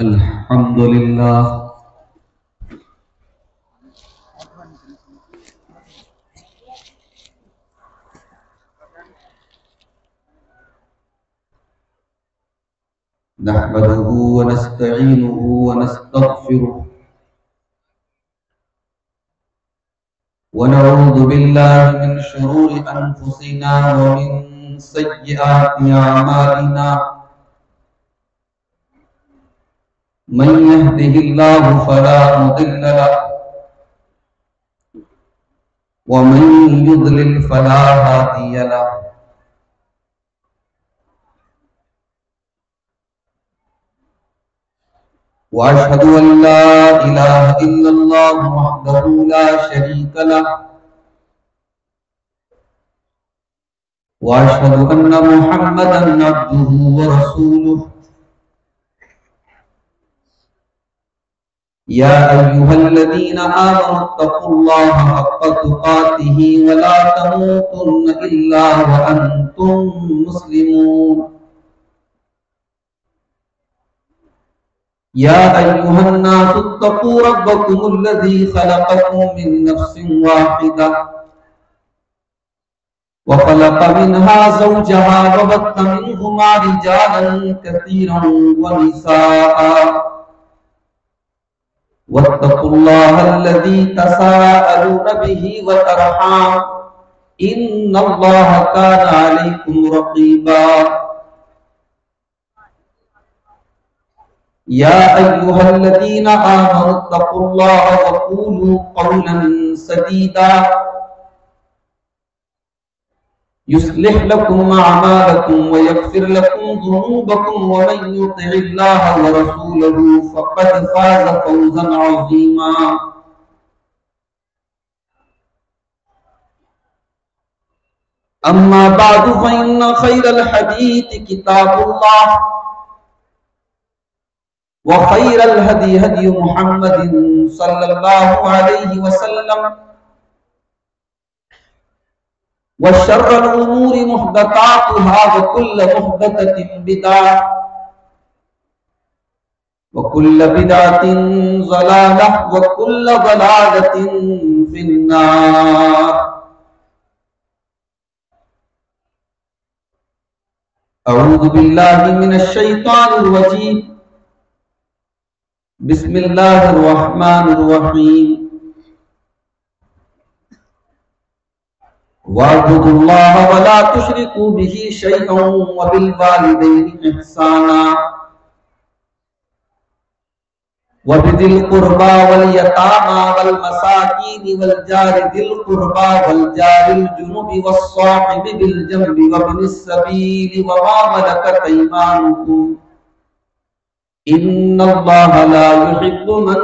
الحمد لله نحمده ونستعينه ونستغفره ونعوذ بالله من شرور أنفسنا ومن سيئات أعمالنا من يهده الله فلا مضل له ومن يضلل فلا هادي له وأشهد أن لا إله إلا الله وحده لا شريك له وأشهد أن محمدا عبده ورسوله يا أيها الذين آمنوا اتقوا الله حق تقاته ولا تموتن إلا وأنتم مسلمون يا أيها الناس اتقوا ربكم الذي خلقكم من نفس واحدة وخلق منها زوجها وبث منهما رجالا كثيرا ونساء واتقوا الله الذي تساءلون به والأرحام إن الله كان عليكم رقيبا يا أيها الذين آمنوا اتقوا الله وقولوا قولا سديدا يصلح لكم أعمالكم ويغفر لكم ذنوبكم ومن يطع الله ورسوله فقد فاز فوزا عظيما أما بعد فإن خير الحديث كتاب الله وخير الهدي هدي محمد صلى الله عليه وسلم وشر الأمور محدثاتها وكل محدثة بدعة وكل بدعة ضلالة وكل ضلالة في النار أعوذ بالله من الشيطان الرجيم بسم الله الرحمن الرحيم واعبدوا الله ولا تشركوا به شيئا وبالوالدين إحسانا وبذي القربى واليتامى والمساكين والجار ذي القربى والجار الجنب والصاحب بالجنب وابن السبيل وما ملكت أيمانكم إن الله لا يحب من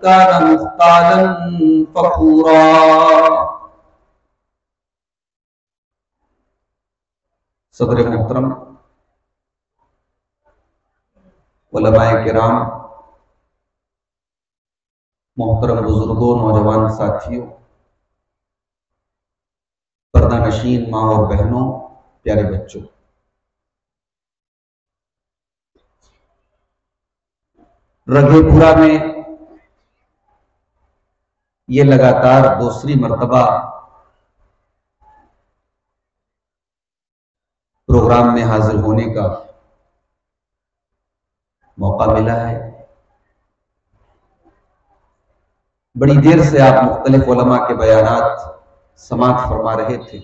كان مختالا فخورا صدر محترم، علماء کرام، محترم بزرگوں، نوجوان ساتھیوں، پردہ نشین ماں اور بہنوں، پیارے بچوں، رگے پورا میں یہ لگاتار دوسری مرتبہ پروگرام میں حاضر ہونے کا موقع ملا ہے۔ بڑی دیر سے آپ مختلف علماء کے بیانات سماعت فرما رہے تھے۔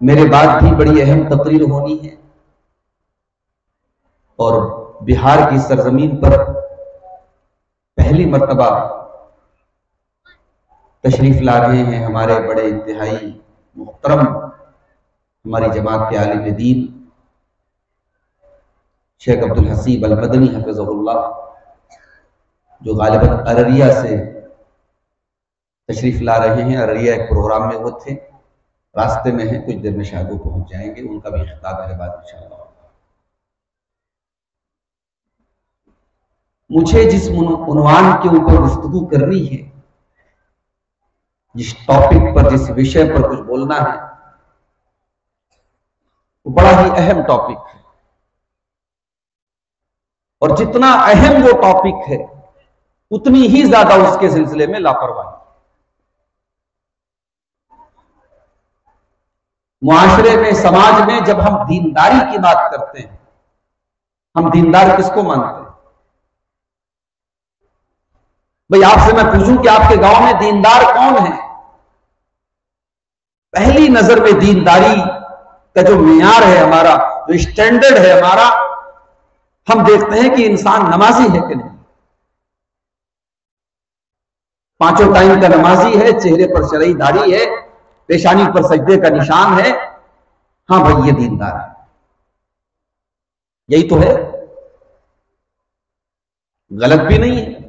میرے بعد بھی بڑی اہم تقریر ہونی ہے اور بہار کی سرزمین پر پہلی مرتبہ تشریف لا رہے ہیں ہمارے بڑے انتہائی محترم ہماری جماعت کے عالم دین شیخ عبدالحسیب المدنی حفظہ اللہ، جو غالباً ارریہ سے تشریف لا رہے ہیں۔ ارریہ ایک پروگرام میں وہ تھے، راستے میں ہیں، کچھ دیر میں شاید وہ پہنچ جائیں گے، ان کا بھی خطاب میرے بعد انشاءاللہ۔ مجھے جس عنوان کے اوپر گفتگو کرنی ہے، جس ٹاپک پر، جس وشے پر کچھ بولنا ہے، وہ بڑا ہی اہم ٹاپک ہے۔ اور جتنا اہم وہ ٹاپک ہے اتنی ہی زیادہ اس کے سلسلے میں لاپرواہی. معاشرے میں، سماج میں جب ہم دینداری کی بات کرتے ہیں، ہم دیندار کس کو مانتے ہیں؟ بھئی آپ سے میں پوچھوں کہ آپ کے گاؤں میں دیندار کون ہیں؟ پہلی نظر میں دینداری کا جو معیار ہے ہمارا، جو اسٹینڈرڈ ہے ہمارا، ہم دیکھتے ہیں کہ انسان نمازی ہے کہ نہیں. 5 ٹائم کا نمازی ہے، چہرے پر شرعی داڑھی ہے، پیشانی پر سجدے کا نشان ہے. ہاں بھائی یہ دیندار ہے. یہی تو ہے، غلط بھی نہیں ہے.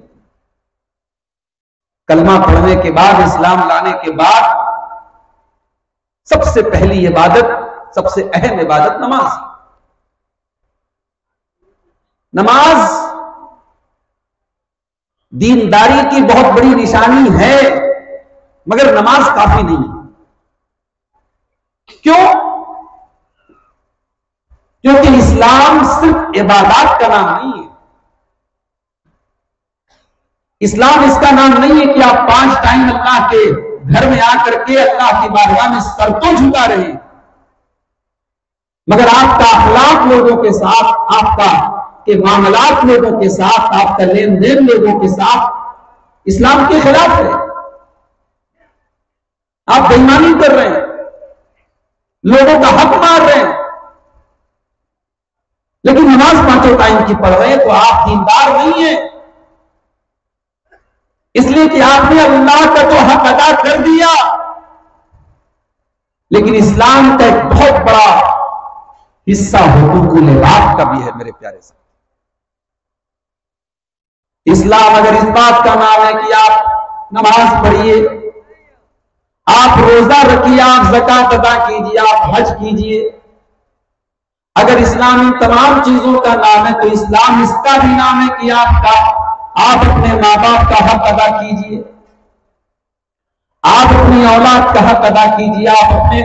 کلمہ پڑھنے کے بعد، اسلام لانے کے بعد سب سے پہلی عبادت، سب سے اہم عبادت نماز. نماز دینداری کی بہت بڑی نشانی ہے، مگر نماز کافی نہیں ہے. کیوں؟ کیونکہ اسلام صرف عبادات کا نام نہیں ہے. اسلام اس کا نام نہیں ہے کہ آپ 5 ٹائم اللہ کے گھر میں آ کر کے اللہ کی بارگاہ میں سر تو جھکا رہے ہیں، مگر آپ کا اخلاق لوگوں کے ساتھ، آپ کا کہ معاملات لوگوں کے ساتھ، آپ کا لین دین لوگوں کے ساتھ اسلام کے خلاف ہے. آپ بے ایمانی کر رہے ہیں، لوگوں کا حق مار رہے ہیں. لیکن نماز 5 ٹائم کی پڑھ رہے ہیں تو آپ دیندار نہیں ہیں، اس لیے کہ آپ نے اللہ کا تو حق ادا کر دیا. لیکن اسلام کا ایک بہت بڑا حصہ حقوق العباد کا بھی ہے میرے پیارے صاحب. اسلام اگر اس بات کا نام ہے کہ آپ نماز پڑھیے، آپ روزہ رکھیے، آپ زکوٰۃ ادا کیجیے، آپ حج کیجیے، اگر اسلام ان تمام چیزوں کا نام ہے تو اسلام اس کا بھی نام ہے کہ آپ اپنے ماں باپ کا حق ادا کیجیے، آپ اپنی اولاد کا حق ادا کیجیے، آپ اپنے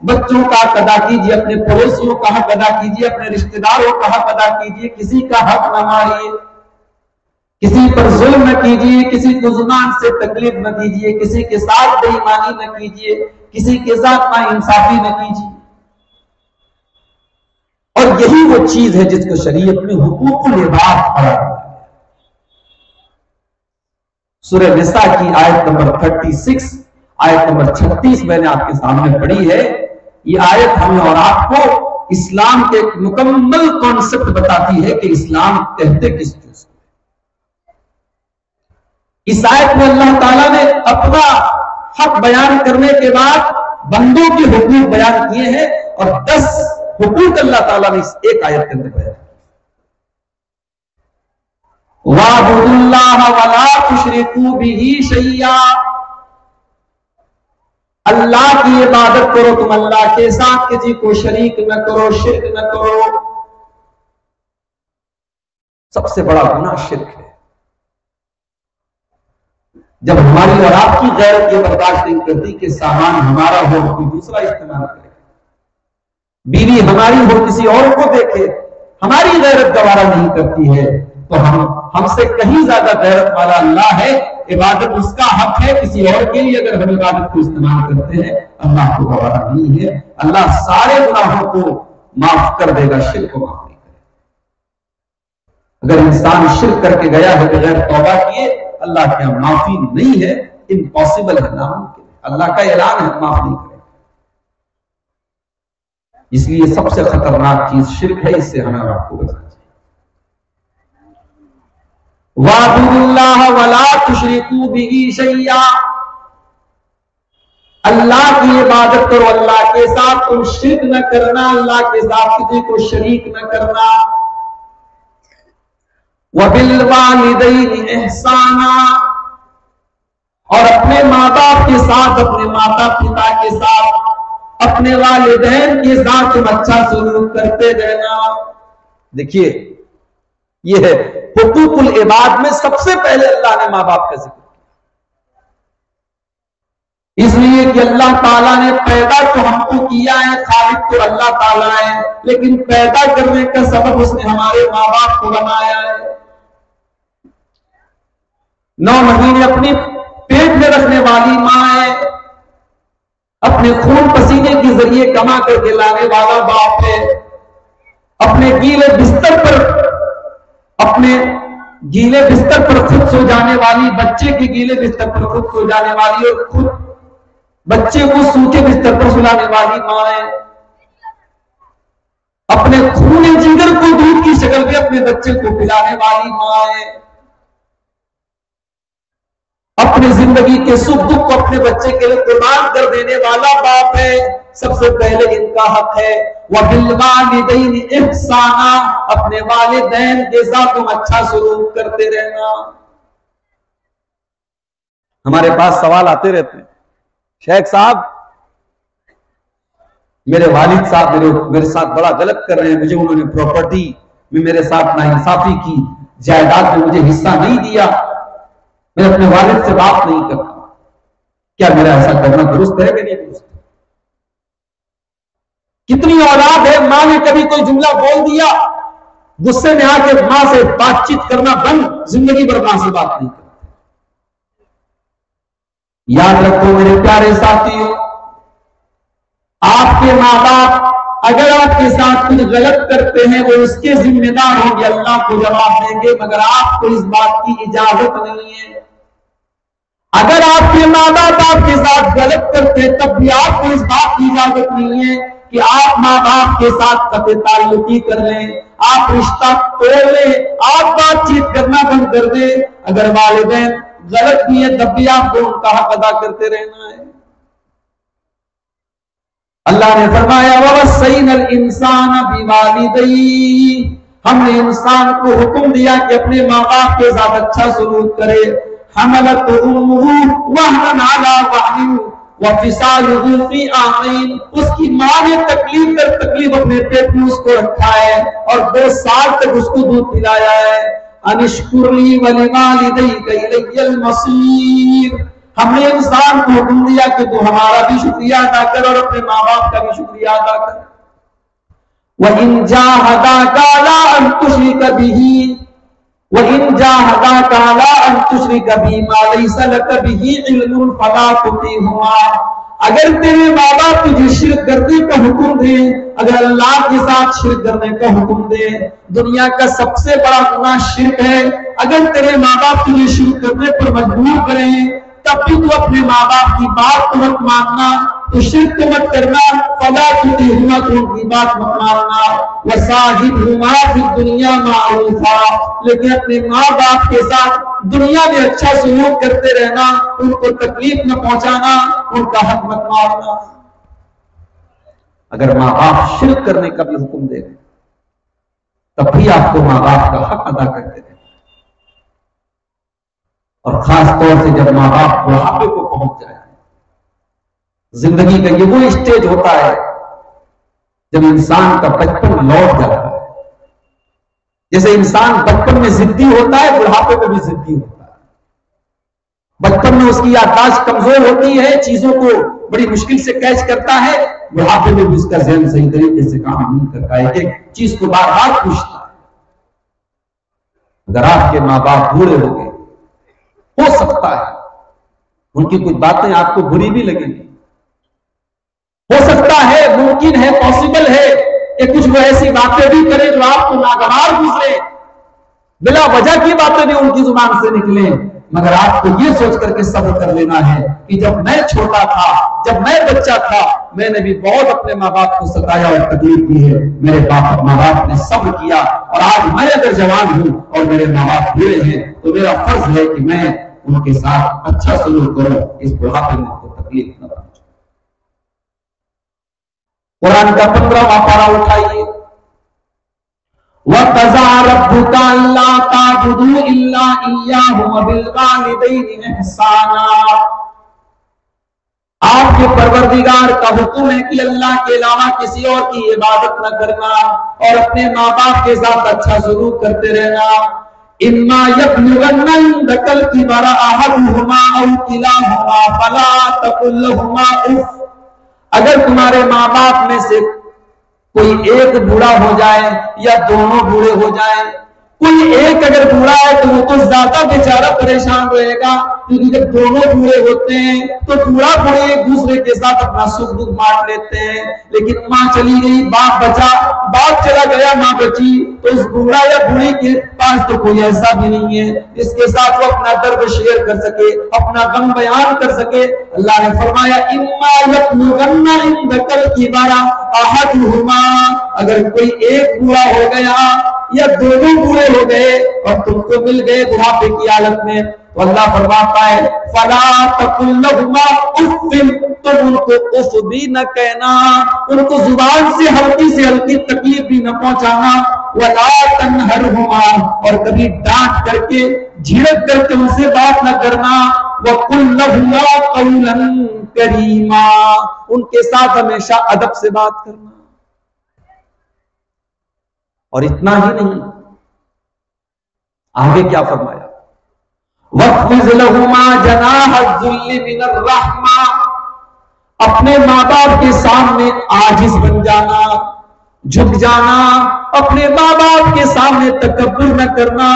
بچوں کا حق ادا کیجیے، اپنے پڑوسیوں کا حق ادا کیجیے، اپنے رشتہ داروں کا حق ادا کیجیے. کسی کا حق نہ ماریے، کسی پر ظلم نہ کیجیے، کسی کو زبان سے تکلیف نہ دیجیے، کسی کے ساتھ بے ایمانی نہ کیجیے، کسی کے ساتھ ناانصافی نہ کیجیے. اور یہی وہ چیز ہے جس کو شریعت میں حقوق العباد پڑھا ہے. سورہ نساء کی آیت نمبر 36، آیت نمبر 36 میں نے آپ کے سامنے پڑھی ہے. یہ آیت ہمیں اور آپ کو اسلام کے ایک مکمل کانسیپٹ بتاتی ہے کہ اسلام کہتے کس چیز کو. اس آیت میں اللہ تعالیٰ نے اپنا حق بیان کرنے کے بعد بندوں کے حقوق بیان کیے ہیں، اور 10 حقوق اللہ تعالیٰ نے اس ایک آیت کے اندر بیان کیے. وَاعْبُدُوا اللَّهَ وَلَا تُشْرِكُوا بِهِ شَيْئًا. اللہ کی عبادت کرو، تم اللہ کے ساتھ کسی کو شریک نہ کرو، شرک نہ کرو. سب سے بڑا گناہ شرک ہے. جب ہماری اور آپ کی غیرت یہ برداشت نہیں کرتی کہ سامان ہمارا ہو کوئی دوسرا استعمال کرے، بیوی ہماری ہو کسی اور کو دیکھے، ہماری غیرت گوارا نہیں کرتی ہے، تو ہم سے کہیں زیادہ غیرت والا اللہ ہے. عبادت اس کا حق ہے، کسی اور کے لیے اگر ہم عبادت کو استعمال کرتے ہیں اللہ کو گوارا نہیں ہے. اللہ سارے گناہوں کو معاف کر دے گا، شرک کو معاف نہیں کرے گا. اگر انسان شرک کر کے گیا ہے بغیر توبہ کیے، اللہ کے یہاں معافی نہیں ہے، امپاسبل ہے، ناممکن ہے. اللہ کا اعلان ہے معاف نہیں کرے. اس لیے سب سے خطرناک چیز شرک ہے، اس سے ہمیں اور آپ کو بچنا چاہیے. وَاعْبُدُوا اللَّهَ وَلَا تُشْرِكُوا بِهِ شَيْئًا. اللہ کی عبادت کرو، اللہ کے ساتھ تم شرک نہ کرنا، اللہ کے ساتھ کسی کو شریک نہ کرنا. وَبِالْوَالِدَيْنِ إِحْسَانًا. اور اپنے ماں باپ کے ساتھ، اپنے ماتا پتا کے ساتھ، اپنے والدین کے ساتھ تم اچھا سلوک کرتے رہنا. دیکھیے یہ ہے حقوق العباد میں سب سے پہلے اللہ نے ماں باپ کا ذکر کیا. اس لیے کہ اللہ تعالیٰ نے پیدا تو ہم کو کیا ہے، خالق تو اللہ تعالیٰ ہے، لیکن پیدا کرنے کا سبب اس نے ہمارے ماں باپ کو بنایا ہے۔ 9 مہینے اپنے پیٹ میں رکھنے والی ماں ہے، اپنے خون پسینے کے ذریعے کما کر کے لانے والا باپ ہے، اپنے گیلے بستر پر خود سو جانے والی، بچے کے گیلے بستر پر خود سو جانے والی اور خود بچے کو سوکھے بستر پر سلانے والی ماں ہے، اپنے خون جگر کو دودھ کی شکل میں اپنے بچے کو پلانے والی ماں ہے، اپنی زندگی کے سکھ دکھ کو اپنے بچے کے لیے قربان کر دینے والا باپ ہے۔ سب سے پہلے ان کا حق ہے وَبِالْوَالِدَيْنِ إِحْسَانًا، اپنے والدین کے ساتھ تم اچھا سلوک کرتے رہنا۔ ہمارے پاس سوال آتے رہتے ہیں، شیخ صاحب میرے والد صاحب میرے ساتھ بڑا غلط کر رہے ہیں، مجھے انہوں نے پراپرٹی میں میرے ساتھ ناانصافی کی، جائیداد میں مجھے حصہ نہیں دیا، میں اپنے والد سے بات نہیں کرتا، کیا میرا ایسا کرنا درست ہے کہ نہیں درست؟ کتنی اولاد ہے ماں نے کبھی کوئی جملہ بول دیا، غصے میں آ کے ماں سے بات چیت کرنا بند، زندگی بھر ماں سے بات نہیں کرتا۔ یاد رکھو میرے پیارے ساتھیوں، آپ کے ماں باپ اگر آپ کے ساتھ کچھ غلط کرتے ہیں وہ اس کے ذمہ دار ہوں گے، اللہ کو جواب دیں گے، مگر آپ کو اس بات کی اجازت نہیں ہے۔ اگر آپ کے ماں باپ آپ کے ساتھ غلط کرتے تب بھی آپ کو اس بات کی اجازت نہیں ہے کہ آپ ماں باپ کے ساتھ قطع تعلقی کر لیں، آپ رشتہ توڑ لیں، آپ بات چیت کرنا بند کر دیں۔ اگر والدین غلط بھی ہے تب بھی آپ کو ان کا حق ادا کرتے رہنا ہے۔ اللہ نے فرمایا وَوَصَّيْنَا الْإِنسَانَ بِوَالِدَيْهِ، ہم نے انسان کو حکم دیا کہ اپنے ماں باپ کے ساتھ اچھا سلوک کرے۔ حملته أمه وهنا على وهن وفصاله في عامين، اس کی ماں نے تکلیف در تکلیف اپنے پیٹ میں اس کو رکھا ہے اور 2 سال تک اس کو دودھ پلایا ہے۔ ان اشکر لی ولوالدیک الی المصیر، ہم نے انسان کو حکم دیا کہ تو ہمارا بھی شکریہ ادا کر اور اپنے ماں باپ کا بھی شکریہ ادا کر۔ وَإِن جَاهَدَاكَ عَلَىٰ أَن تُشْرِكَ بِهِ وَإِن جَاهَدَاكَ عَلَىٰ أَن تُشْرِكَ بِي مَا لَيْسَ لَكَ بِهِ عِلْمٌ فَلَا تُطِعْهُمَا، اگر تیرے ماں باپ تجھے شرک کرنے کا حکم دیں، اگر اللہ کے ساتھ شرک کرنے کا حکم دیں، دنیا کا سب سے بڑا گناہ شرک ہے، اگر تیرے ماں باپ تجھے شرک کرنے پر مجبور کریں تب بھی تو اپنے ماں باپ کی بات کو مت ماننا، تو شرک کو مت کرنا، فلا تطیعہما، تو ان کی بات مت ماننا، وصاحبہما فی الدنیا معروفا، لیکن اپنے ماں باپ کے ساتھ دنیا میں اچھا سلوک کرتے رہنا، ان کو تکلیف نہ پہنچانا، ان کا حق مت مارنا۔ اگر ماں باپ شرک کرنے کا بھی حکم دے گئے تب بھی آپ کو ماں باپ کا حق ادا کرتے رہنا، اور خاص طور سے جب ماں باپ بڑھاپے کو پہنچ جائے، زندگی کا یہ وہ اسٹیج ہوتا ہے جب انسان کا بچپن لوٹ جاتا ہے۔ جیسے انسان بچپن میں ضدی ہوتا ہے، بڑھاپے میں بھی ضدی ہوتا ہے۔ بچپن میں اس کی یادداشت کمزور ہوتی ہے، چیزوں کو بڑی مشکل سے کیچ کرتا ہے، بڑھاپے میں بھی اس کا ذہن صحیح طریقے سے کام نہیں کرتا ہے، ایک چیز کو بار بار پوچھتا ہے۔ اگر آپ کے ماں باپ بوڑھے ہو گئے، ہو سکتا ہے ان کی کچھ باتیں آپ کو بری بھی لگیں گی، ہو سکتا ہے، ممکن ہے، پاسبل ہے کہ کچھ وہ ایسی باتیں بھی کریں جو آپ کو ناگوار گزرے، بلا وجہ کی باتیں بھی ان کی زبان سے نکلیں، مگر آپ کو یہ سوچ کر کے صبر کر لینا ہے کہ جب میں چھوٹا تھا، جب میں بچہ تھا، میں نے بھی بہت اپنے ماں باپ کو ستایا اور تکلیف دی ہے، میرے ماں باپ نے صبر کیا، اور آج میں اگر جوان ہوں اور میرے ماں باپ بوڑھے ہیں تو میرا فرض ہے کہ میں ان کے ساتھ اچھا سلوک کروں، اس بڑھاپے میں ان کو تکلیف نہ پہنچے۔ قرآن کا 15واں پارہ اٹھائیے، وَقَضَىٰ رَبُّكَ أَلَّا تَعْبُدُوا إِلَّا إِيَّاهُ وَبِالْوَالِدَيْنِ إِحْسَانًا، آپ کے پروردگار کا حکم ہے کہ اللہ کے علاوہ کسی اور کی عبادت نہ کرنا اور اپنے ماں باپ کے ساتھ اچھا سلوک کرتے رہنا۔ اما یبلغن عندک الکبر احدہما او کلاہما فلا تقل لہما اف، اگر تمہارے ماں باپ میں سے کوئی ایک بوڑھا ہو جائے یا دونوں بوڑھے ہو جائیں، کوئی ایک اگر بوڑھا ہے تو وہ تو زیادہ بیچارہ پریشان رہے گا، کیونکہ جب دونوں بوڑھے ہوتے ہیں تو بوڑھا بوڑھے ایک دوسرے کے ساتھ اپنا سکھ دکھ بانٹ لیتے ہیں، لیکن ماں چلی گئی باپ بچا، باپ چلا گیا ماں بچی، تو اس بوڑھا یا بوڑھی کے پاس تو کوئی ایسا بھی نہیں ہے جس کے ساتھ وہ اپنا درد شیئر کر سکے، اپنا غم بیان کر سکے۔ اللہ نے فرمایا اما یبلغن عندک الکبر احدہما، اگر کوئی ایک بوڑھا ہو گیا یا دونوں بوڑھے ہو گئے اور تم کو مل گئے بڑھاپے کی حالت میں، تو اللہ فرماتا ہے فلا تقل لہما اف، تم ان کو اف بھی نہ کہنا، ان کو زبان سے ہلکی تکلیف بھی نہ پہنچانا، ولا تنہرہما، اور کبھی ڈانٹ کر کے جھڑک کر کے ان سے بات نہ کرنا، وقل لہما قولا کریما، ان کے ساتھ ہمیشہ ادب سے بات کرنا۔ اور اتنا ہی نہیں، آگے کیا فرمایا، وَاخْفِضْ لَهُمَا جَنَاحَ الذُّلِّ مِنَ الرَّحْمَةِ، اپنے ماں باپ کے سامنے عاجز بن جانا، جھک جانا، اپنے ماں باپ کے سامنے تکبر نہ کرنا،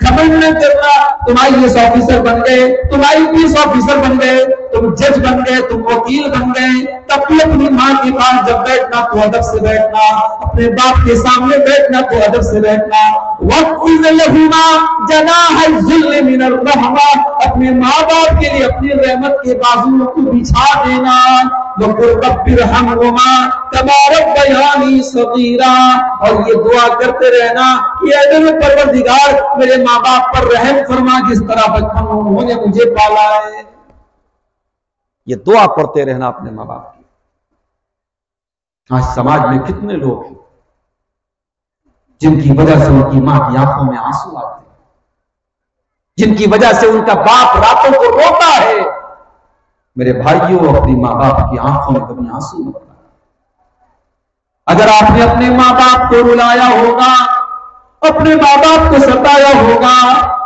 گھمنڈ نہ کرنا۔ تم IAS آفیسر بن گئے، تم IPS آفیسر بن گئے، تم جج بن گئے، تم وکیل بن گئے، تب بھی اپنی ماں کے پاس جب بیٹھنا تو ادب سے بیٹھنا، اپنے باپ کے سامنے بیٹھنا تو ادب سے بیٹھنا۔ وَاخْفِضْ لَهُمَا جَنَاحَ الذُّلِّ مِنَ الرَّحْمَةِ، اپنے ماں باپ کے لیے اپنی رحمت کے بازوؤں کو بچھا دینا۔ وَقُلْ رَبِّ ارْحَمْهُمَا كَمَا رَبَّيَانِي صَغِيرًا، اور یہ دعا کرتے رہنا کہ اے میرے پروردگار میرے ماں باپ پر رحم فرما جس طرح بچپن میں انہوں نے مجھے پالا ہے۔ یہ دعا پڑھتے رہنا اپنے ماں باپ کی۔ آج سماج میں کتنے لوگ ہیں جن کی وجہ سے ان کی ماں کی آنکھوں میں آنسو آتے ہیں، جن کی وجہ سے ان کا باپ راتوں کو روتا ہے۔ میرے بھائیوں، اپنی ماں باپ کی آنکھوں میں کبھی آنسو مت لانا۔ اگر آپ نے اپنے ماں باپ کو رلایا ہوگا، اپنے ماں باپ کو ستایا ہوگا،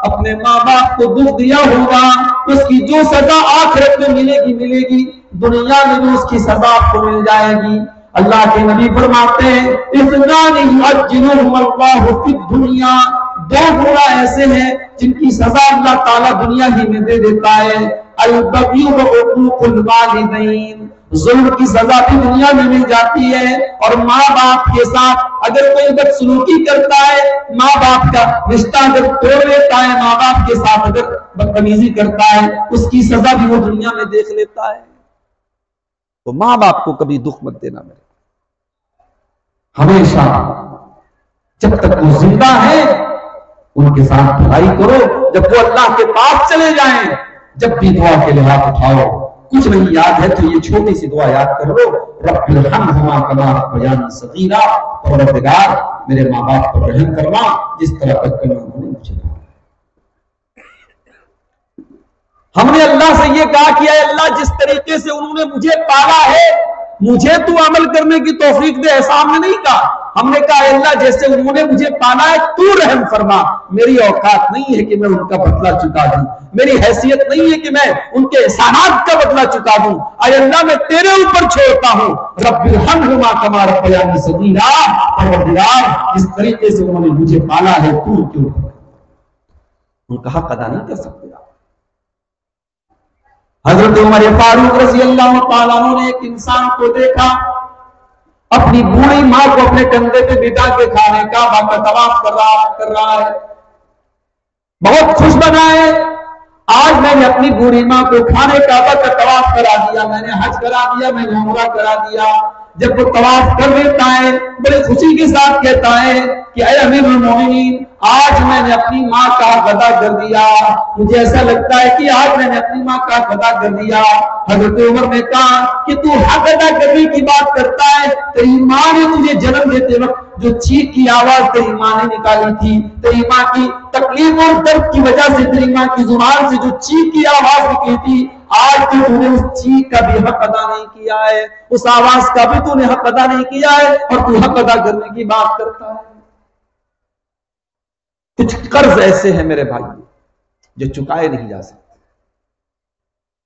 اپنے ماں باپ کو دکھ دیا ہوگا، تو اس کی جو سزا آخرت میں ملے گی، دنیا میں بھی اس کی سزا آپ کو مل جائے گی۔ اللہ کے نبی فرماتے ہیں اثنان یعجلہم اللہ فی الدنیا، دو گناہ ایسے ہیں جن کی سزا اللہ تعالیٰ دنیا ہی میں دے دیتا ہے، البغی وعقوق الوالدین، ظلم کی سزا بھی دنیا میں مل جاتی ہے، اور ماں باپ کے ساتھ اگر کوئی بدسلوکی کرتا ہے، ماں باپ کا رشتہ اگر توڑ لیتا ہے، ماں باپ کے ساتھ اگر بدتمیزی کرتا ہے، اس کی سزا بھی وہ دنیا میں دیکھ لیتا ہے۔ تو ماں باپ کو کبھی دکھ مت دینا میرے، ہمیشہ جب تک وہ زندہ ہے ان کے ساتھ بھلائی کرو، جب وہ اللہ کے پاس چلے جائیں جب بھی دعا کے لیے ہاتھ اٹھاؤ، کچھ نہیں یاد ہے تو یہ چھوٹی سی دعا یاد کر لو، رب ارحمہما کما ربیانی صغیرا، پروردگار میرے ماں باپ پر رحم کرنا جس طرح بچپن میں انہوں نے مجھے کہا۔ ہم نے اللہ سے یہ کہا کہ اے اللہ جس طریقے سے انہوں نے مجھے پالا ہے مجھے تو عمل کرنے کی توفیق دے، ایسا ہم نے نہیں کہا۔ ہم نے کہا اے اللہ جیسے انہوں نے مجھے پالا ہے تو رحم فرما، میری اوقات نہیں ہے کہ میں ان کا بدلہ چکا دوں، میری حیثیت نہیں ہے کہ میں ان کے احسانات کا بدلہ چکا دوں، اے اللہ میں تیرے اوپر چھوڑتا ہوں، رب ارحمہما کما ربیانی صغیرا، پروردگار جس طریقے سے انہوں نے مجھے پالا ہے تو کیوں ان کا حق ادا نہیں کر سکتے آپ؟ حضرت عمر فاروق رضی اللہ تعالیٰ عنہ نے ایک انسان کو دیکھا اپنی بوڑھی ماں کو اپنے کندھے پہ بٹھا کے کھانے کعبہ کا طواف کر رہا ہے، بہت خوش بنا ہے، آج میں نے اپنی بوڑھی ماں کو کھانے کعبہ کا طواف کرا دیا، میں نے حج کرا دیا، میں نے عمرہ کرا دیا۔ جب وہ طواف کر لیتا ہے بڑے خوشی کے ساتھ کہتا ہے کہ اے امیر المومنین آج میں نے اپنی ماں کا حق ادا کر دیا، مجھے ایسا لگتا ہے کہ آج میں نے اپنی ماں کا حق ادا کر دیا۔ حضرت عمر نے کہا کہ تو حق ادا کرنے کی بات کرتا ہے، تیری ماں نے تجھے جنم دیتے وقت جو چیخ کی آواز تیری ماں نے نکالی تھی، تیری ماں کی تکلیف اور درد کی وجہ سے تیری ماں کی زبان سے جو چیخ کی آواز نکلی تھی، آج تو نے اس چیخ کا بھی حق ادا نہیں کیا ہے، اس آواز کا بھی تو نے حق ادا نہیں کیا ہے، اور تو حق ادا کرنے کی بات کرتا ہے۔ کچھ قرض ایسے ہیں میرے بھائی جو چکائے نہیں جا سکتے،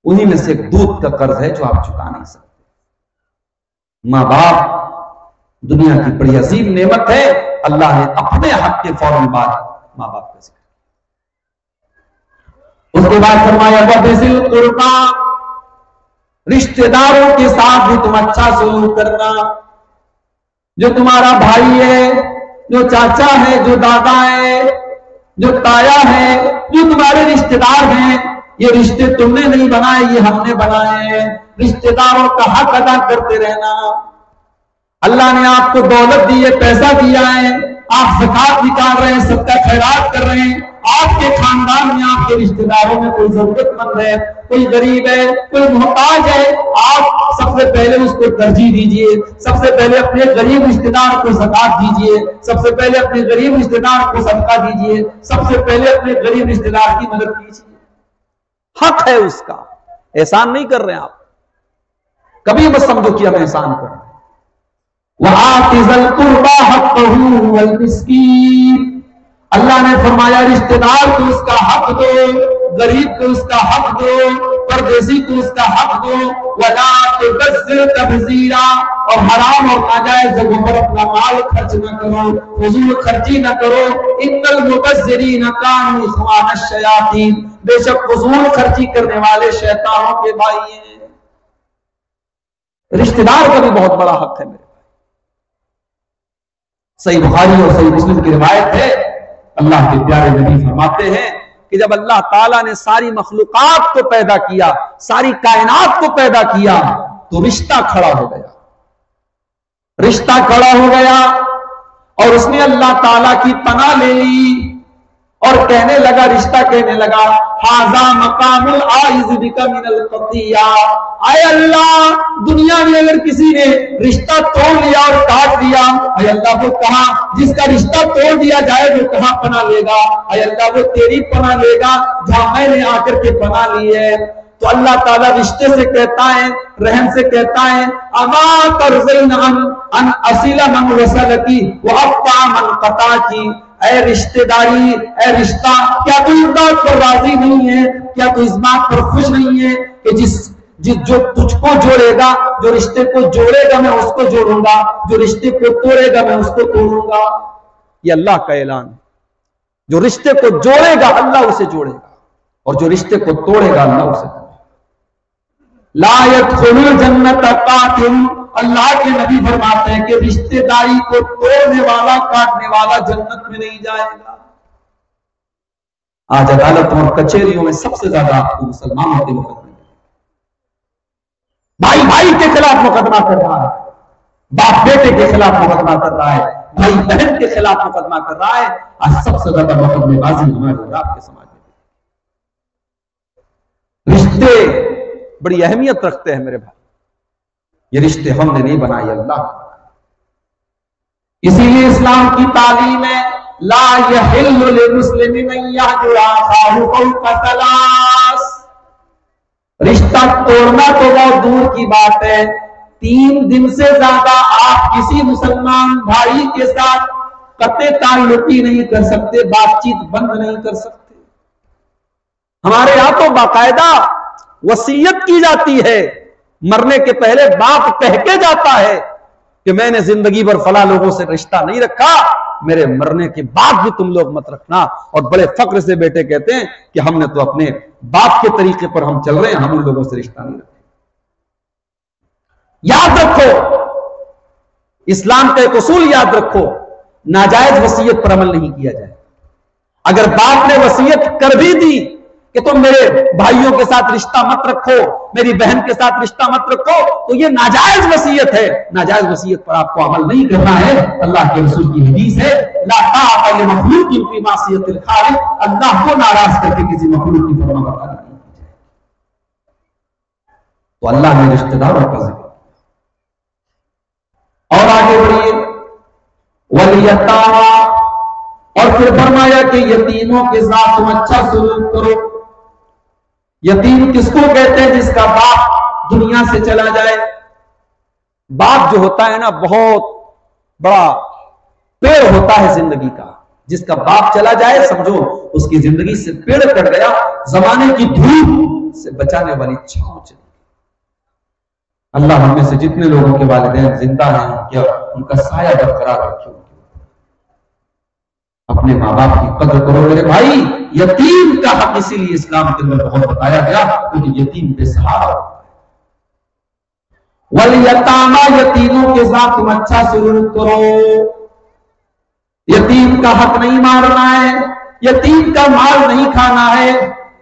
انہی میں سے ایک دودھ کا قرض ہے جو آپ چکا نہیں سکتے۔ ماں باپ دنیا کی بڑی عظیم نعمت ہے، اللہ نے اپنے حق کے فوراً بعد ماں باپ کا ذکر، اس کے بعد فرمایا وَبِذِي الْقُرْبَىٰ، رشتہ داروں کے ساتھ بھی تم اچھا سلوک کرنا، جو تمہارا بھائی ہے، جو چاچا ہے، جو دادا ہے، جو تایا ہے، جو تمہارے رشتہ دار ہیں، یہ رشتے تم نے نہیں بنائے، یہ ہم نے بنائے ہیں۔ رشتہ داروں کا حق ادا کرتے رہنا۔ اللہ نے آپ کو دولت دی ہے، پیسہ دیا ہے، آپ زکات نکال رہے ہیں، صدقہ خیرات کر رہے ہیں، آپ کے خاندان میں آپ کے رشتہ داروں میں کوئی ضرورت مند ہے، کوئی غریب ہے، کوئی محتاج ہے، آپ سب سے پہلے اس کو ترجیح دیجئے، سب سے پہلے اپنے غریب رشتہ دار کو زکات دیجئے، سب سے پہلے اپنے غریب رشتہ دار کو صدقہ دیجئے، سب سے پہلے اپنے غریب رشتہ دار کی مدد کیجئے۔ حق ہے اس کا، احسان نہیں کر رہے ہیں آپ، کبھی مت سمجھو کہ ہم احسان کر رہے ہیں۔ وَآتِ ذَا الْقُرْبَىٰ حَقَّهُ وَالْمِسْكِينَ، اللہ نے فرمایا رشتہ دار کو اس کا حق دو، غریب کو اس کا حق دو، پردیسی کو اس کا حق دو، وَلَا تُبَذِّرْ تَبْذِيرًا، اور حرام اور ناجائز جگہوں پر اپنا مال خرچ نہ کرو، فضول خرچی نہ کرو۔ إِنَّ الْمُبَذِّرِينَ كَانُوا إِخْوَانَ الشَّيَاطِينَ، بے شک فضول خرچی کرنے والے شیطانوں کے بھائی ہیں۔ رشتہ دار کا بھی بہت بڑا حق ہے میرے۔ صحیح بخاری اور صحیح مسلم کی روایت ہے، اللہ کے پیارے نبی فرماتے ہیں کہ جب اللہ تعالیٰ نے ساری مخلوقات کو پیدا کیا، ساری کائنات کو پیدا کیا، تو رشتہ کھڑا ہو گیا، رشتہ کھڑا ہو گیا، اور اس نے اللہ تعالیٰ کی پناہ لے لی اور کہنے لگا، رشتہ کہنے لگا ھذا مقام العائذ بک من القطیع، اے اللہ دنیا میں اگر کسی نے رشتہ توڑ لیا اور کاٹ دیا، اے اللہ وہ کہاں، جس کا رشتہ توڑ دیا جائے وہ کہاں پناہ لے گا؟ اے اللہ وہ تیری پناہ لے گا جہاں میں نے آ کر کے پناہ لی ہے۔ تو اللہ تعالیٰ رشتے سے کہتا ہے، رحم سے کہتا ہے، اما ترضین ان اصل من وصلکی واقطع من قطعکی، اے رشتہ داری، اے رشتہ، کیا تو اس بات پر راضی نہیں ہے، کیا تو اس بات پر خوش نہیں ہے کہ جو تجھ کو جوڑے گا، جو رشتے کو جوڑے گا میں اس کو جوڑوں گا، جو رشتے کو توڑے گا میں اس کو توڑوں گا۔ یہ اللہ کا اعلان ہے، جو رشتے کو جوڑے گا اللہ اسے جوڑے گا، اور جو رشتے کو توڑے گا اللہ اسے توڑے گا۔ لا يدخل الجنت قاتل، اللہ کے نبی فرماتے ہیں کہ رشتہ داری کو توڑنے والا، کاٹنے والا جنت میں نہیں جائے گا۔ آج عدالتوں اور کچہریوں میں سب سے زیادہ آپ کو مسلمانوں کے مقدمے، بھائی بھائی کے خلاف مقدمہ کر رہا ہے، باپ بیٹے کے خلاف مقدمہ کر رہا ہے، بھائی بہن کے خلاف مقدمہ کر رہا ہے۔ آج سب سے زیادہ مقدمے بازی ہمارے اور آپ کے سماج میں۔ رشتے بڑی اہمیت رکھتے ہیں میرے بھائی، یہ رشتے ہم نے نہیں بنائے، اللہ۔ اسی لیے اسلام کی تعلیم ہے لا یحل للمسلم ان یہجر اخاہ فوق ثلاث، رشتہ توڑنا تو بہت دور کی بات ہے، 3 دن سے زیادہ آپ کسی مسلمان بھائی کے ساتھ قطع تعلقی نہیں کر سکتے، بات چیت بند نہیں کر سکتے۔ ہمارے یہاں تو باقاعدہ وصیت کی جاتی ہے، مرنے کے پہلے باپ کہہ کے جاتا ہے کہ میں نے زندگی بھر فلاں لوگوں سے رشتہ نہیں رکھا، میرے مرنے کے بعد بھی تم لوگ مت رکھنا۔ اور بڑے فخر سے بیٹے کہتے ہیں کہ ہم نے تو اپنے باپ کے طریقے پر ہم چل رہے ہیں، ہم ان لوگوں سے رشتہ نہیں رکھتے۔ یاد رکھو، اسلام کا ایک اصول یاد رکھو، ناجائز وصیت پر عمل نہیں کیا جائے۔ اگر باپ نے وصیت کر بھی دی کہ تم میرے بھائیوں کے ساتھ رشتہ مت رکھو، میری بہن کے ساتھ رشتہ مت رکھو، تو یہ ناجائز وصیت ہے، ناجائز وصیت پر آپ کو عمل نہیں کرنا ہے۔ اللہ کے رسول کی حدیث ہے لا طاعۃ لمخلوق فی معصیۃ الخالق، اللہ کو ناراض کر کے کسی مخلوق کی فرما برداری نہیں کی جائے۔ تو اللہ نے رشتہ داروں کا ذکر اور آگے بڑھیے والیتامی، اور پھر فرمایا کہ یتیموں کے ساتھ تم اچھا سلوک کرو۔ یتیم کس کو کہتے ہیں؟ جس کا باپ دنیا سے چلا جائے۔ باپ جو ہوتا ہے نا، بہت بڑا پیڑ ہوتا ہے زندگی کا، جس کا باپ چلا جائے سمجھو اس کی زندگی سے پیڑ کٹ گیا، زمانے کی دھوپ سے بچانے والی چھاؤں چلی۔ اللہ ہم میں سے جتنے لوگوں کے والدین زندہ ہیں کیا ان کا سایہ برقرار رکھے، اپنے ماں باپ کی قدر کرو میرے بھائی۔ یتیم کا حق اسی لیے اسلام کے اندر بہت بتایا گیا کیونکہ یتیم بے سہارا ہوتا ہے۔ والیتاما، یتیموں کے ساتھ تم اچھا سلوک کرو، یتیم کا حق نہیں مارنا ہے، یتیم کا مال نہیں کھانا ہے،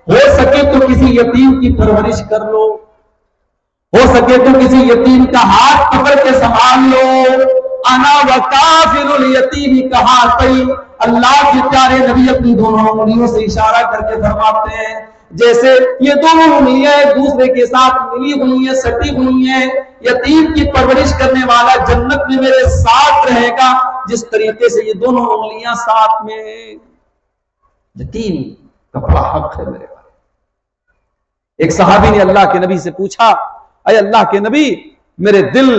ہو سکے تو کسی یتیم کی پرورش کر لو، ہو سکے تو کسی یتیم کا ہاتھ پکڑ کے سنبھال لو۔ انا وکافل الیتیم کہاتین، اللہ کے پیارے نبی اپنی دونوں انگلیوں سے اشارہ کر کے فرماتے ہیں جیسے یہ دونوں انگلیاں ایک دوسرے کے ساتھ ملی ہوئی ہیں، سٹی ہوئی ہیں، یتیم کی پرورش کرنے والا جنت میں میرے ساتھ رہے گا جس طریقے سے یہ دونوں انگلیاں ساتھ میں۔ یتیم کا بڑا حق ہے میرے بھائی۔ ایک صحابی نے اللہ کے نبی سے پوچھا، اے اللہ کے نبی میرے دل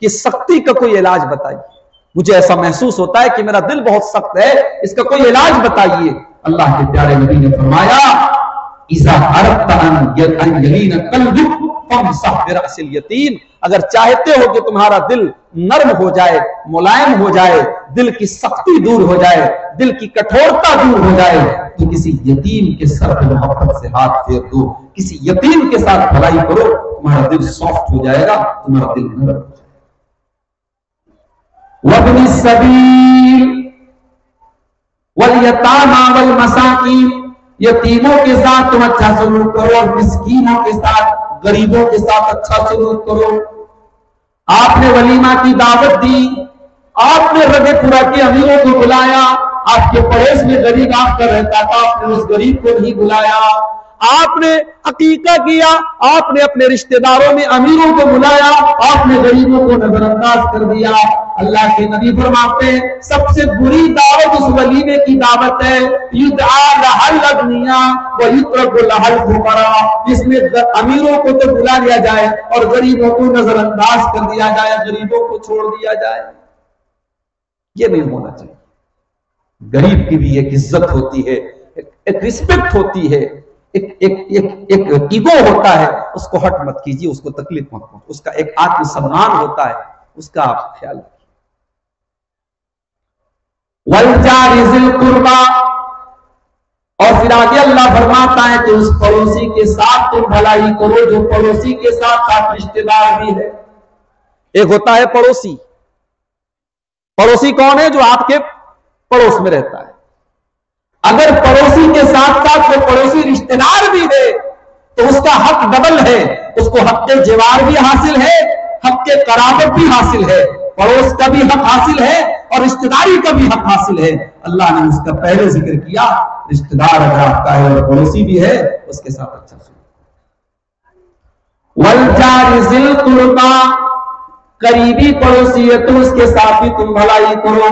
کی سختی کا کوئی علاج بتائیے، مجھے ایسا محسوس ہوتا ہے کہ میرا دل بہت سخت ہے، اس کا کوئی علاج بتائیے۔ اللہ کے پیارے نبی نے فرمایا اذا اردت ان یلین قلبک فامسح برأس الیتیم، اگر چاہتے ہو کہ تمہارا دل نرم ہو جائے، ملائم ہو جائے، دل کی سختی دور ہو جائے، دل کی کٹھورتا دور ہو جائے، تو کسی یتیم کے سر پہ محبت سے ہاتھ پھیر دو، کسی یتیم کے ساتھ بھلائی کرو، تمہارا دل سافٹ ہو جائے گا، تمہارا دل نرم ہو جائے گا۔ وابن السبیل والیتاما والمساکین، یتیموں کے ساتھ تم اچھا سلوک کرو اور مسکینوں کے ساتھ، غریبوں کے ساتھ اچھا سلوک کرو۔ آپ نے ولیمہ کی دعوت دی، آپ نے رگے پورا کے امیروں کو بلایا، آپ کے پڑوس میں غریب آپ کا رہتا تھا، آپ نے اس غریب کو نہیں بلایا، آپ نے عقیقہ کیا، آپ نے اپنے رشتہ داروں میں امیروں کو بلایا، آپ نے غریبوں کو نظر انداز کر دیا۔ اللہ کے نبی فرماتے ہیں سب سے بری دعوت اس ولیمے کی دعوت ہے یدعا لها الاغنیاء ویترک لها الفقراء، جس میں امیروں کو تو بلا لیا جائے اور غریبوں کو نظر انداز کر دیا جائے، غریبوں کو چھوڑ دیا جائے۔ یہ نہیں ہونا چاہیے۔ غریب کی بھی ایک عزت ہوتی ہے، ایک رسپیکٹ ہوتی ہے، ایک ایگو ہوتا ہے، اس کو ہٹ مت کیجیے، اس کو تکلیف مت پہنچائیے، اس کا ایک آتم سمان ہوتا ہے، اس کا آپ خیال رکھیے۔ والجار ذی القربى، اور پھر آگے اللہ فرماتا ہے کہ اس پڑوسی کے ساتھ تم بھلائی کرو جو پڑوسی کے ساتھ ساتھ رشتہ دار بھی ہے۔ ایک ہوتا ہے پڑوسی، پڑوسی کون ہے؟ جو آپ کے پڑوس میں رہتا ہے۔ اگر پڑوسی کے ساتھ ساتھ وہ پڑوسی رشتہ دار بھی ہے تو اس کا حق ڈبل ہے، اس کو حق کے جوار بھی حاصل ہے، حق کے قرابت بھی حاصل ہے، پڑوس کا بھی حق حاصل ہے اور رشتہ داری کا بھی حق حاصل ہے۔ اللہ نے اس کا پہلے ذکر کیا، رشتہ دار اگر آپ کا ہے اور پڑوسی بھی ہے اس کے ساتھ اچھا سلوک۔ والجار ذی القربى، قریبی پڑوسی ہے تو اس کے ساتھ بھی تم بھلائی کرو۔